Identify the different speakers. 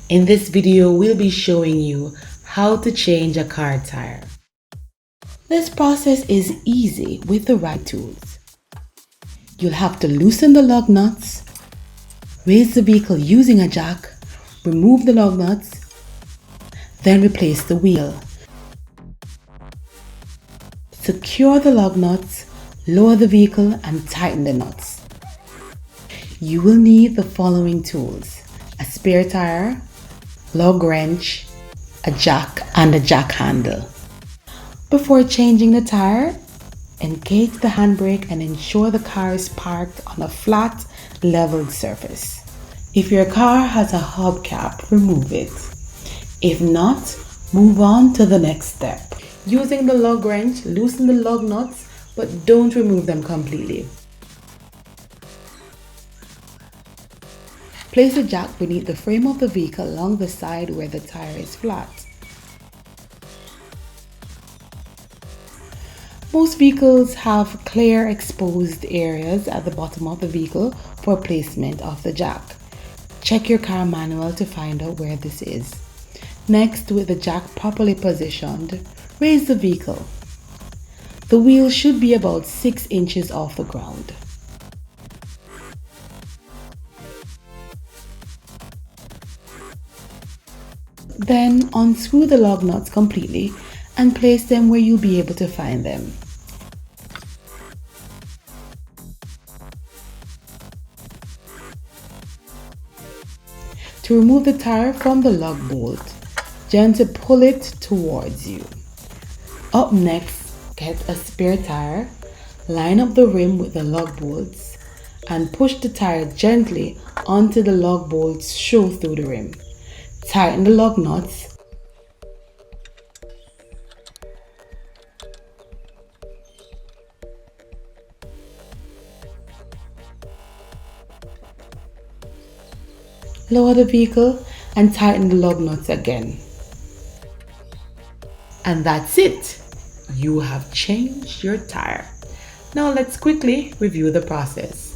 Speaker 1: In this video, we'll be showing you how to change a car tire. This process is easy with the right tools. You'll have to loosen the lug nuts, raise the vehicle using a jack, remove the lug nuts, then replace the wheel. Secure the lug nuts, lower the vehicle and tighten the nuts. You will need the following tools: a spare tire, lug wrench, a jack and a jack handle. Before changing the tire, engage the handbrake and ensure the car is parked on a flat, leveled surface. If your car has a hubcap, remove it. If not, move on to the next step. Using the lug wrench, loosen the lug nuts, but don't remove them completely. Place the jack beneath the frame of the vehicle along the side where the tire is flat. Most vehicles have clear exposed areas at the bottom of the vehicle for placement of the jack. Check your car manual to find out where this is. Next, with the jack properly positioned, raise the vehicle. The wheel should be about 6 inches off the ground. Then unscrew the lug nuts completely and place them where you'll be able to find them. To remove the tire from the lug bolt, gently pull it towards you. Up next, get a spare tire, line up the rim with the lug bolts, and push the tire gently onto the lug bolts show through the rim. Tighten the lug nuts. Lower the vehicle and tighten the lug nuts again. And that's it. You have changed your tire. Now let's quickly review the process.